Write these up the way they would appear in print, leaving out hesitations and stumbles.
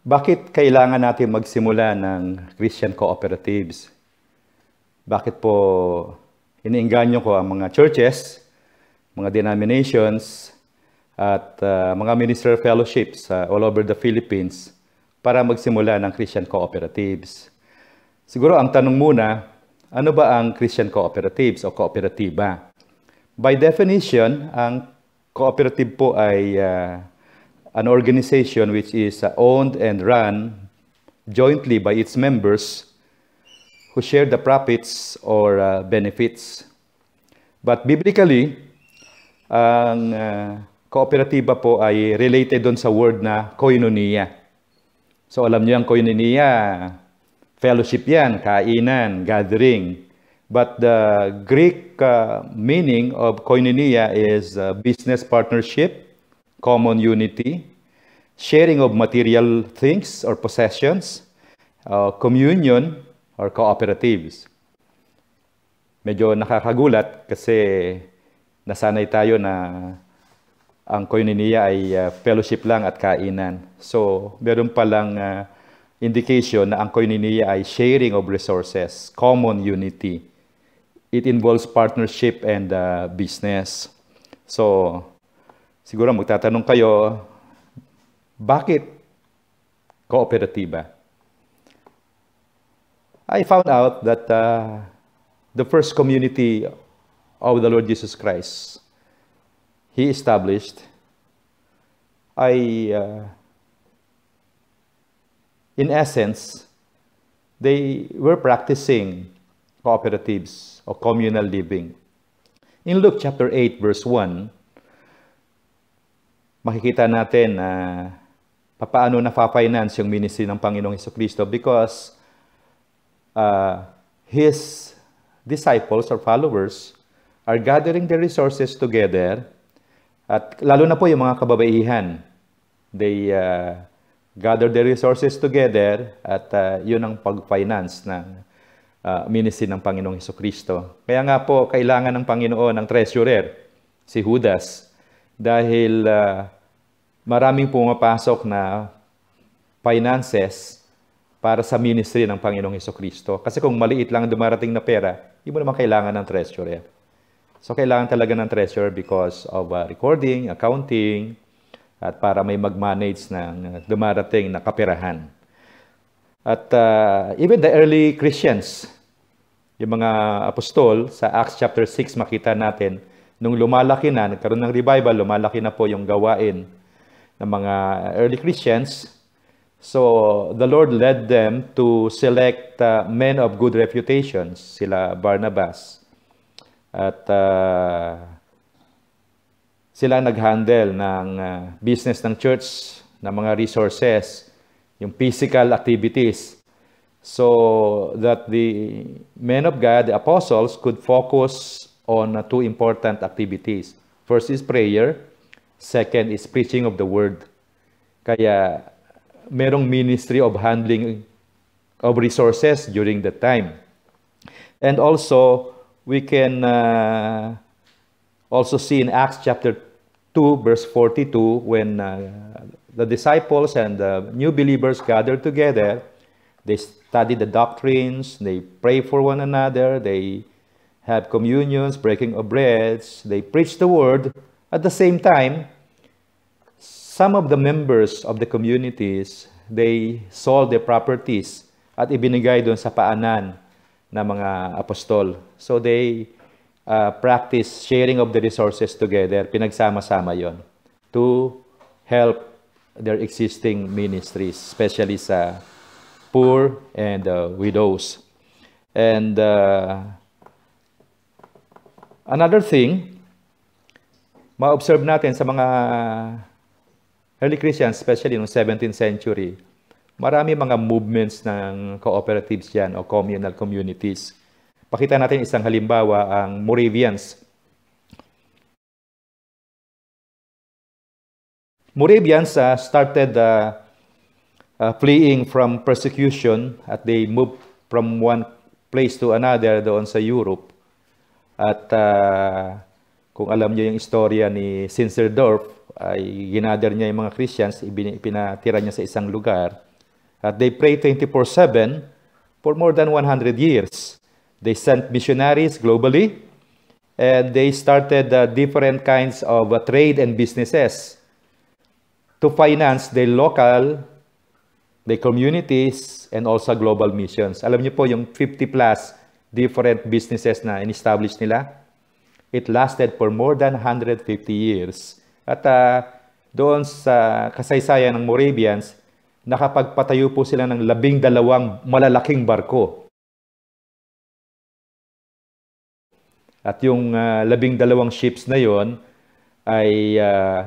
Bakit kailangan natin magsimula ng Christian cooperatives? Bakit po iniengganyo ko ang mga churches, mga denominations, at mga ministerial fellowships all over the Philippines para magsimula ng Christian cooperatives? Siguro ang tanong muna, ano ba ang Christian cooperatives o kooperatiba? By definition, ang cooperative po ay an organization which is owned and run jointly by its members who share the profits or benefits. But biblically, ang kooperatiba po ay related doon sa word na koinonia. So alam niyo ang koinonia, fellowship yan, kainan, gathering. But the Greek meaning of koinonia is business partnership, common unity, sharing of material things or possessions, communion, or cooperatives. Medyo nakakagulat kasi nasanay tayo na ang koinonia ay fellowship lang at kainan. So, meron palang indication na ang koinonia ay sharing of resources, common unity. It involves partnership and business. So, siguro magtatanong kayo, bakit kooperatiba? I found out that the first community of the Lord Jesus Christ, He established, in essence, they were practicing cooperatives or communal living. In Luke chapter 8, verse 1, makikita natin na paano na-finance yung ministry ng Panginoong Hesukristo because His disciples or followers are gathering their resources together at lalo na po yung mga kababaihan. They gather their resources together at yun ang pag-finance ng ministry ng Panginoong Hesukristo. Kaya nga po, kailangan ng Panginoon ng treasurer, si Judas, dahil maraming pumapasok na finances para sa ministry ng Panginoong Hesukristo. Kasi kung maliit lang dumarating na pera, hindi mo naman kailangan ng treasurer. So, kailangan talaga ng treasurer because of recording, accounting, at para may mag-manage ng dumarating na kaperahan. At even the early Christians, yung mga apostol, sa Acts chapter 6, makita natin, nung lumalaki na, nagkaroon ng revival, lumalaki na po yung gawain ng mga early Christians. So, the Lord led them to select men of good reputations, sila Barnabas. At sila nag-handle ng business ng church, ng mga resources, yung physical activities, so that the men of God, the apostles, could focus on two important activities. First is prayer, second is preaching of the word. Kaya merong ministry of handling of resources during that time. And also, we can also see in Acts chapter 2, verse 42, when the disciples and the new believers gather together, they study the doctrines, they pray for one another, they have communions, breaking of breads, they preach the word. At the same time, some of the members of the communities, they sold their properties at ibinigay doon sa paanan ng mga apostol. So they practice sharing of the resources together. Pinagsama-sama yon to help their existing ministries, especially sa poor and widows. And another thing, ma-observe natin sa mga early Christians, especially noong 17th century, marami mga movements ng cooperatives yan o communal communities. Pakita natin isang halimbawa, ang Moravians. Moravians started fleeing from persecution at they moved from one place to another doon sa Europe. At kung alam niyo yung istorya ni Zinzendorf, ay ginather niya yung mga Christians, pinatira niya sa isang lugar. At they pray 24/7 for more than 100 years. They sent missionaries globally, and they started different kinds of trade and businesses to finance their local, their communities, and also global missions. Alam niyo po yung 50 plus different businesses na in-establish nila? It lasted for more than 150 years. At doon sa kasaysayan ng Moravians, nakapagpatayo po sila ng 12 malalaking barko. At yung 12 ships na yon ay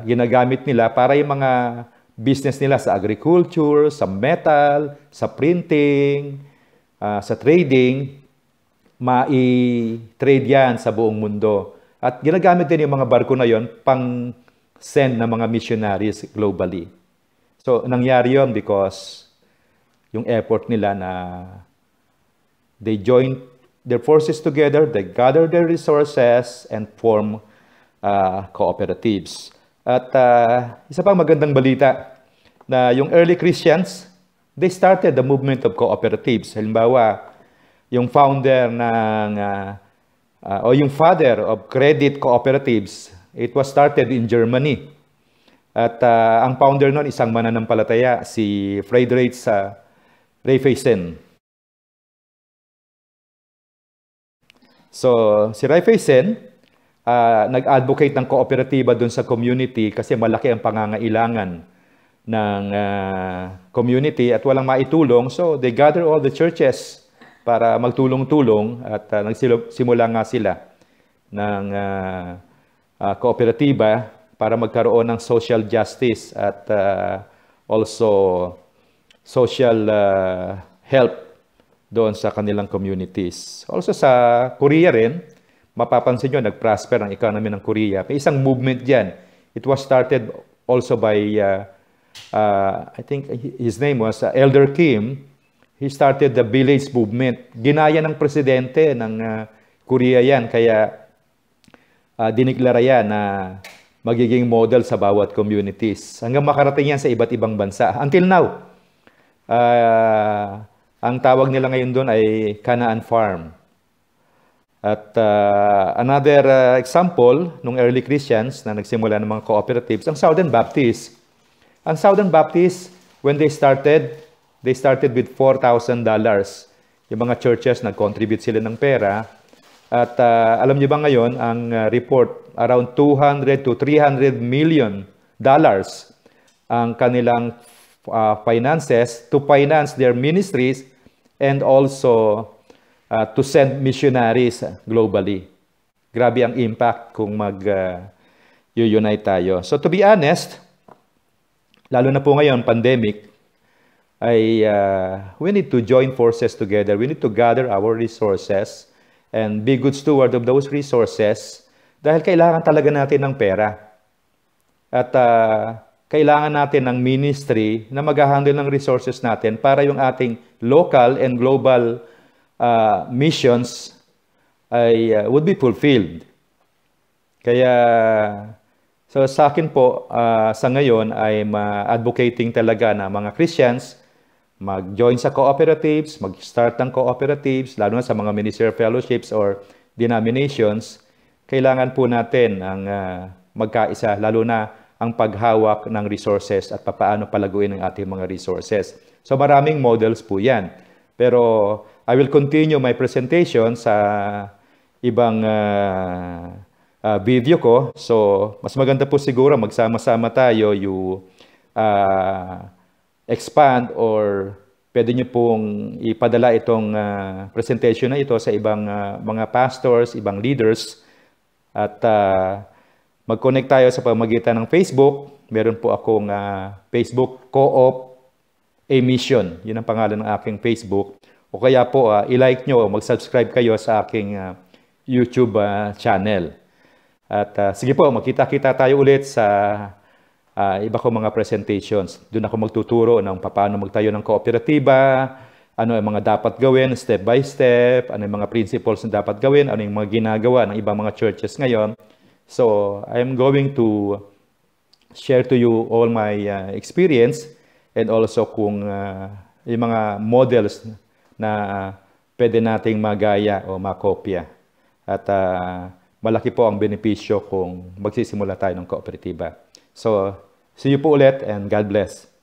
ginagamit nila para yung mga business nila sa agriculture, sa metal, sa printing, sa trading, mai-trade yan sa buong mundo. At ginagamit din yung mga barko na yon pang-send ng mga missionaries globally. So, nangyari yun because yung effort nila na they joined their forces together, they gather their resources, and form cooperatives. At isa pang magandang balita na yung early Christians, they started the movement of cooperatives. Halimbawa, yung founder o yung father of credit cooperatives, it was started in Germany. At ang founder nun, isang mananampalataya, si Friedrich Raiffeisen. So, si Raiffeisen, nag-advocate ng kooperatiba dun sa community kasi malaki ang pangangailangan ng community at walang maitulong. So, they gather all the churches para magtulong-tulong at nagsimula nga sila ng kooperatiba para magkaroon ng social justice at also social help doon sa kanilang communities. Also sa Korea rin, mapapansin nyo, nag-prosper ang economy ng Korea. May isang movement dyan. It was started also by, I think his name was Elder Kim. He started the village movement. Ginaya ng presidente ng Korea yan, kaya diniklara yan na magiging model sa bawat communities. Hanggang makarating yan sa iba't ibang bansa. Until now, ang tawag nila ngayon doon ay Canaan Farm. At another example, nung early Christians na nagsimula ng mga cooperatives, ang Southern Baptist. Ang Southern Baptist, when they started with $4,000. Yung mga churches nag-contribute sila ng pera. At alam niyo ba ngayon, ang report, around $200 to $300 million ang kanilang finances to finance their ministries and also to send missionaries globally. Grabe ang impact kung mag-unite tayo. So to be honest, lalo na po ngayon, pandemic, we need to join forces together. We need to gather our resources and be good steward of those resources dahil kailangan talaga natin ng pera. At kailangan natin ng ministry na mag-handle ng resources natin para yung ating local and global missions would be fulfilled. Kaya so sa akin po, sa ngayon ay advocating talaga na mga Christians mag-join sa cooperatives, mag-start ng cooperatives, lalo na sa mga ministerial fellowships or denominations. Kailangan po natin ang magkaisa, lalo na ang paghawak ng resources at paano palaguin ang ating mga resources. So maraming models po yan. Pero I will continue my presentation sa ibang video ko. So mas maganda po siguro magsama-sama tayo yung expand or pwede nyo pong ipadala itong presentation na ito sa ibang mga pastors, ibang leaders. At mag-connect tayo sa pamamagitan ng Facebook. Meron po akong Facebook Co-op A-Mission. Yun ang pangalan ng aking Facebook. O kaya po, i-like nyo o mag-subscribe kayo sa aking YouTube channel. At sige po, magkita-kita tayo ulit sa iba ko mga presentations. Doon ako magtuturo ng paano magtayo ng kooperatiba, ano ang mga dapat gawin step by step, ano yung mga principles na dapat gawin, ano yung mga ginagawa ng ibang mga churches ngayon. So, I'm going to share to you all my experience and also kung yung mga models na pwede nating magaya o makopya. At malaki po ang benepisyo kung magsisimula tayo ng kooperatiba. So, see you po ulit and God bless.